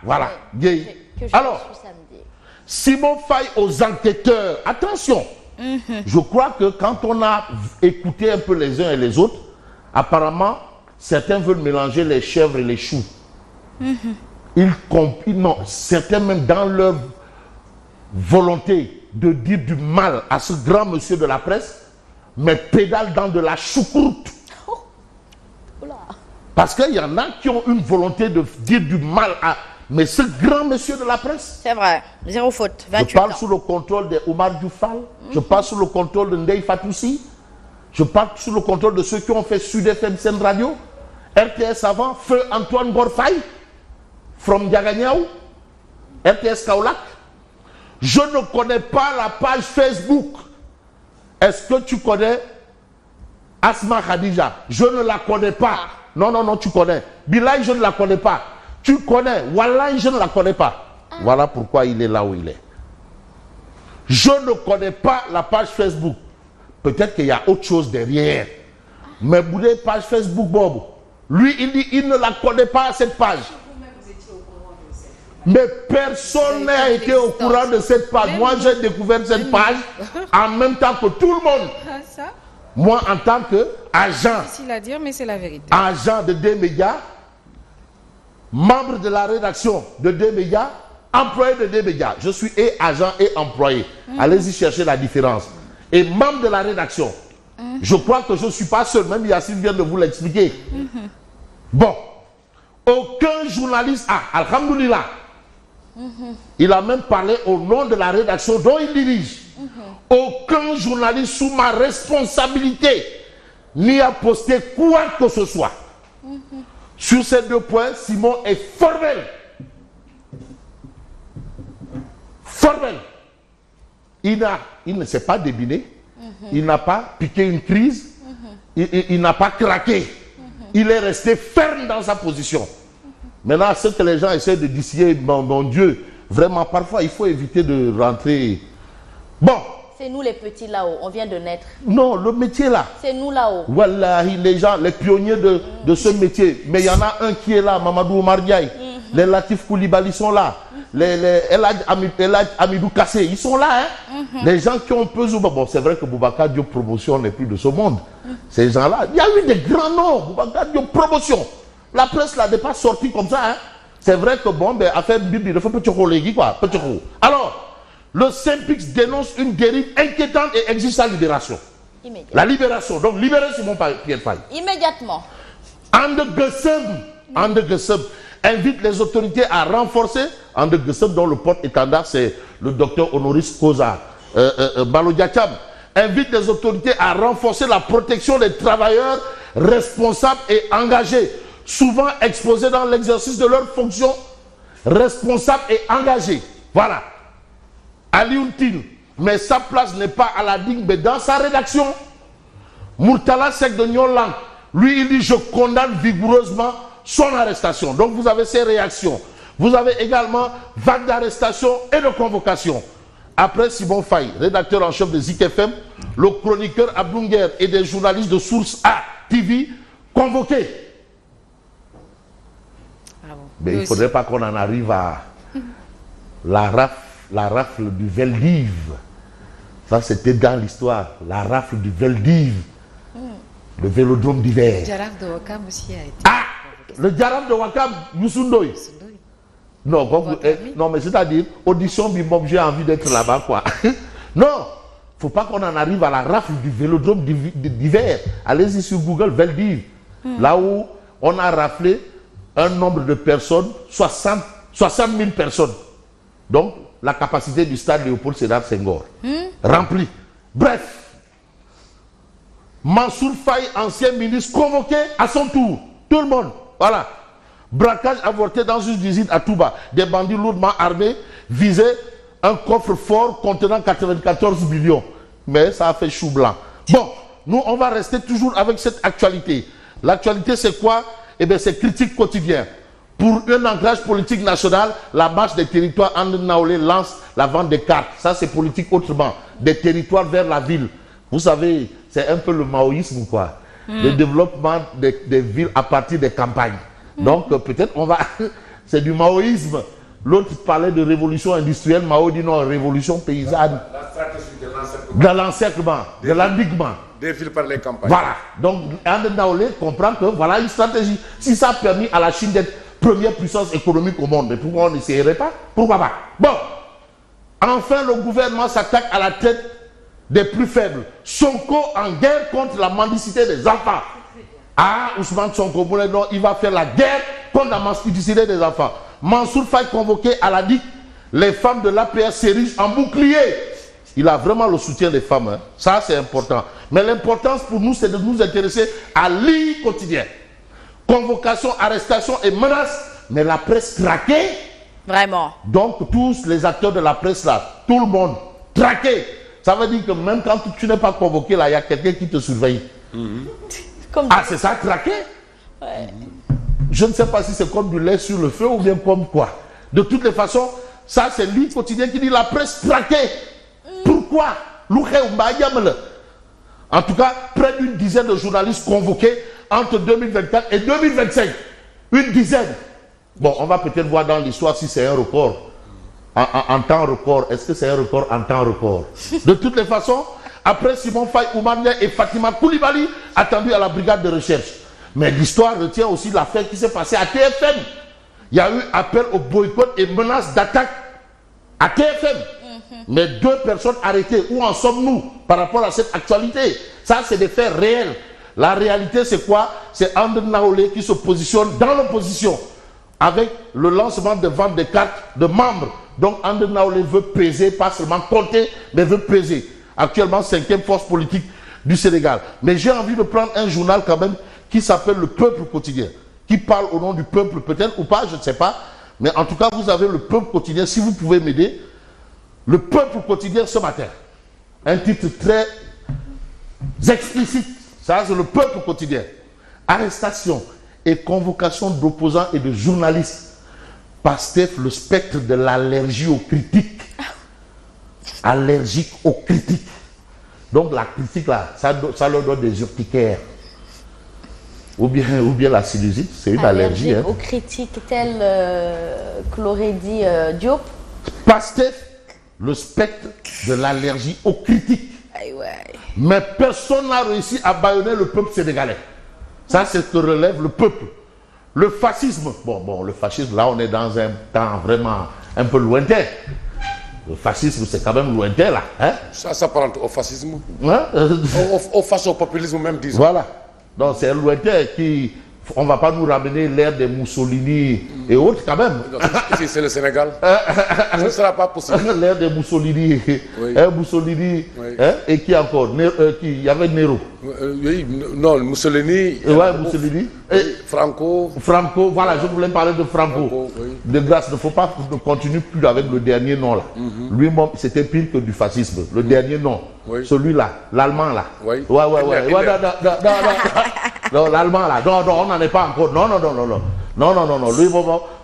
voilà. Gay. Alors, Simon Faye aux enquêteurs. Attention. Je crois que quand on a écouté un peu les uns et les autres, apparemment, certains veulent mélanger les chèvres et les choux. Non, certains même dans leur volonté de dire du mal à ce grand monsieur de la presse, mais pédale dans de la choucroute. Parce qu'il y en a qui ont une volonté de dire du mal à... Mais ce grand monsieur de la presse... C'est vrai, zéro faute, 28 Je parle sous le contrôle de Omar Dioufal, je parle sous le contrôle de Ndeye Fatoussi, je parle sous le contrôle de ceux qui ont fait Sud FM Sen Radio, RTS avant, Feu Antoine Gorfaï, From Diaganiaou, RTS Kaolack. Je ne connais pas la page Facebook. Est-ce que tu connais Asma Khadija? Je ne la connais pas. Non, tu connais. Bilay, je ne la connais pas. Tu connais. Wallahi, je ne la connais pas. Voilà pourquoi il est là où il est. Je ne connais pas la page Facebook. Peut-être qu'il y a autre chose derrière. Mais vous avez page Facebook, Bob. Lui, il dit il ne la connaît pas, cette page. Mais personne n'a été au courant de cette page. Moi, j'ai découvert cette page en même temps que tout le monde. Moi, en tant qu'agent, difficile à dire, mais c'est la vérité. Agent de D-Média, membre de la rédaction de D-Média, employé de D-Média. Je suis et agent et employé. Allez-y chercher la différence. Et membre de la rédaction. Je crois que je ne suis pas seul. Même Yassine vient de vous l'expliquer. Bon. Aucun journaliste... Ah, alhamdoulilah. Il a même parlé au nom de la rédaction dont il dirige. Aucun journaliste sous ma responsabilité n'y a posté quoi que ce soit. Sur ces deux points, Simon est formel. Formel. Il ne s'est pas débiné. Il n'a pas piqué une crise. Il n'a pas craqué. Il est resté ferme dans sa position. Maintenant, ce que les gens essaient de distiller, mon Dieu, vraiment, parfois, il faut éviter de rentrer. Bon. C'est nous les petits là-haut, on vient de naître. Non, le métier là. C'est nous là-haut. Voilà, les gens, les pionniers de ce métier. Mais il y en a un qui est là, Mamadou Omar Diaye. Les Latif Koulibaly sont là. Les Eladj Amidou Kassé, ils sont là. Hein? Les gens qui ont pesé. Bon, c'est vrai que Boubacar Diop Promotion n'est plus de ce monde. Ces gens-là, il y a eu des grands noms. Boubacar Diop Promotion. La presse là n'est pas sortie comme ça. Hein? C'est vrai que bon, ben, affaire Bibi, il faut petit collègue, quoi. Petit coup. Alors, le Saint-Pix dénonce une dérive inquiétante et exige sa libération. La libération. Donc, libérer Simon Pierre Faye. Immédiatement. Ande Guessem invite les autorités à renforcer. Ande Guessem, dont le porte-étendard, c'est le docteur Honoris Causa Balo Diacham, invite les autorités à renforcer la protection des travailleurs responsables et engagés, souvent exposés dans l'exercice de leurs fonctions, responsables et engagés. Voilà. Alioune, mais sa place n'est pas à la digue, mais dans sa rédaction. Murtala Seck de Nyolang, lui, il dit je condamne vigoureusement son arrestation. Donc vous avez ces réactions. Vous avez également vague d'arrestation et de convocation. Après Simon Faye, rédacteur en chef de Zik FM, le chroniqueur Abdounger et des journalistes de Source A TV convoqués. Ah bon. Mais il ne faudrait pas qu'on en arrive à la rafle du Veldiv. Ça, c'était dans l'histoire. La rafle du Veldiv. Le vélodrome d'hiver. Le Djaraf de Wakam aussi a été. Ah, le Djaraf de Wakam, Moussoundoy. Non, non, mais c'est-à-dire, audition, j'ai envie d'être là-bas, quoi. Non, il ne faut pas qu'on en arrive à la rafle du vélodrome d'hiver. Allez-y sur Google, Veldiv. Là où on a raflé un nombre de personnes, 60 000 personnes. Donc, la capacité du stade Léopold Sédar Senghor. Rempli. Bref. Mansour Faye, ancien ministre, convoqué à son tour. Tout le monde. Voilà. Braquage avorté dans une usine à Touba. Des bandits lourdement armés visaient un coffre-fort contenant 94 millions. Mais ça a fait chou blanc. Bon, nous, on va rester toujours avec cette actualité. L'actualité, c'est quoi? Eh bien, c'est critique quotidien. Pour un ancrage politique national, la marche des territoires Ande Naolé lance la vente des cartes. Ça, c'est politique autrement. Des territoires vers la ville. Vous savez, c'est un peu le maoïsme, quoi. Le développement des villes à partir des campagnes. Donc, peut-être on va... c'est du maoïsme. L'autre parlait de révolution industrielle, Mao dit non, révolution paysanne. La stratégie de l'encerclement, de l'endiguement. Des villes par les campagnes. Voilà. Donc, André Naolé comprend que voilà une stratégie. Si ça a permis à la Chine d'être première puissance économique au monde, mais pourquoi on n'essayerait pas? Pourquoi pas? Bon. Enfin, le gouvernement s'attaque à la tête des plus faibles. Sonko en guerre contre la mendicité des enfants. Ah, Ousmane Sonko, non, il va faire la guerre contre la mendicité des enfants. Mansour Faye convoqué à la DIC, les femmes de l'APR s'érigent en bouclier. Il a vraiment le soutien des femmes. Hein. Ça, c'est important. Mais l'importance pour nous, c'est de nous intéresser à l'I quotidien. Convocation, arrestation et menaces. Mais la presse traquée. Vraiment. Donc, tous les acteurs de la presse là, tout le monde traqué. Ça veut dire que même quand tu n'es pas convoqué là, il y a quelqu'un qui te surveille. Ah, c'est ça, traqué? Ouais. Je ne sais pas si c'est comme du lait sur le feu ou bien comme quoi. De toutes les façons, ça c'est l'I quotidien qui dit la presse traquée. Pourquoi? En tout cas, près d'une dizaine de journalistes convoqués entre 2024 et 2025. Une dizaine. Bon, on va peut-être voir dans l'histoire si c'est un record. En temps record. Est-ce que c'est un record en temps record? De toutes les façons, après Simon Faye, Oumania et Fatima Koulibaly, attendus à la brigade de recherche. Mais l'histoire retient aussi l'affaire qui s'est passée à TFM. Il y a eu appel au boycott et menace d'attaque à TFM. Mais 2 personnes arrêtées. Où en sommes-nous par rapport à cette actualité? Ça, c'est des faits réels. La réalité, c'est quoi? C'est André Naolé qui se positionne dans l'opposition avec le lancement de vente de cartes de membres. Donc, André Naolé veut peser, pas seulement compter, mais veut peser. Actuellement, 5e force politique du Sénégal. Mais j'ai envie de prendre un journal quand même qui s'appelle Le Peuple Quotidien, qui parle au nom du peuple peut-être ou pas, je ne sais pas. Mais en tout cas, vous avez Le Peuple Quotidien, si vous pouvez m'aider. Le Peuple Quotidien ce matin. Un titre très explicite. Ça, c'est Le Peuple Quotidien. Arrestation et convocation d'opposants et de journalistes. Pastef, le spectre de l'allergie aux critiques. Allergique aux critiques. Donc la critique là, ça leur donne des urticaires. Ou bien la sinusite, c'est une allergie. Aux critiques telles que l'aurait dit Diop. Pastef, le spectre de l'allergie aux critiques. Aïe, ouais. Mais personne n'a réussi à bâillonner le peuple sénégalais. Ça, c'est ce que relève le peuple. Le fascisme, bon, le fascisme, là, on est dans un temps vraiment un peu lointain. Le fascisme, c'est quand même lointain, là. Hein? Ça s'apparente au fascisme. Hein? Au fascio-populisme même, disons. Voilà. Donc, c'est lointain qui... On ne va pas nous ramener l'ère des Mussolini et autres quand même. Ici, c'est le Sénégal. Ce ne sera pas possible. L'ère des Mussolini. Oui. Mussolini. Oui. Et qui encore? Il y avait Nero. Oui, non, Mussolini. Ouais, Mussolini. Oui, Franco. Franco, voilà, je voulais parler de Franco. Oui. De grâce, il ne faut pas ne continue plus avec le dernier nom là. Lui-même, c'était pire que du fascisme. Le dernier nom. Oui. Celui-là, l'allemand là. Oui. Ouais. Non, l'allemand là. Non, on n'en est pas encore. Non. Lui,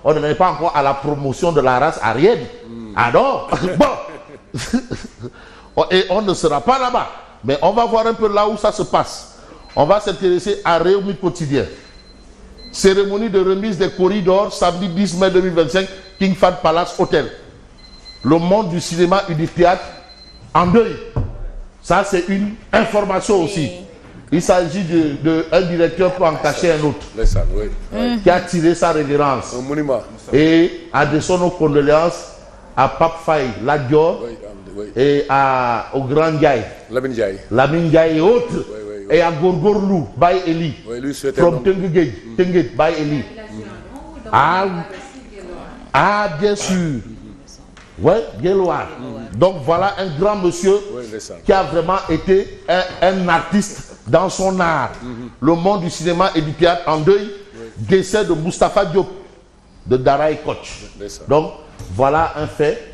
on n'en est pas encore à la promotion de la race aryenne. Ah non. Bon. Et on ne sera pas là-bas. Mais on va voir un peu là où ça se passe. On va s'intéresser à Réumi Quotidien. Cérémonie de remise des corridors, samedi 10 mai 2025, King Fahd Palace Hotel. Le monde du cinéma et du théâtre en deuil. Ça, c'est une information aussi. Il s'agit d'un directeur pour en cacher un autre. Qui a tiré sa révérence. Un monument. Et adressons nos condoléances à Pape Faye, Ladior, et au Grand Ndiaye. Lamine Ndiaye et autres. Et à Gorgorlou, Baye Eli. From Tenguet, Baye Eli. Ah, bien sûr. Oui, Guéloir. Donc voilà un grand monsieur qui a vraiment été un artiste dans son art. Le monde du cinéma et du théâtre en deuil. Décès de Moustapha Diop, de Daraï Koch. Donc voilà un fait.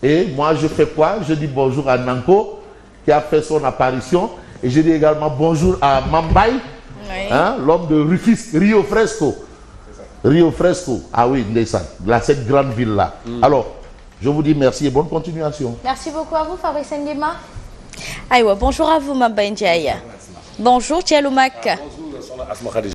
Et moi je fais quoi? Je dis bonjour à Nanko qui a fait son apparition. Et je dis également bonjour à Mambaye, hein, l'homme de Rufisque, Rio Fresco. Rio Fresco, ah oui, cette grande ville-là. Alors, je vous dis merci et bonne continuation. Merci beaucoup à vous, Fabrice Nguema. Aïwa, bonjour à vous, Mambaye Ndiaye. Bonjour, Thialoumak. Bonjour,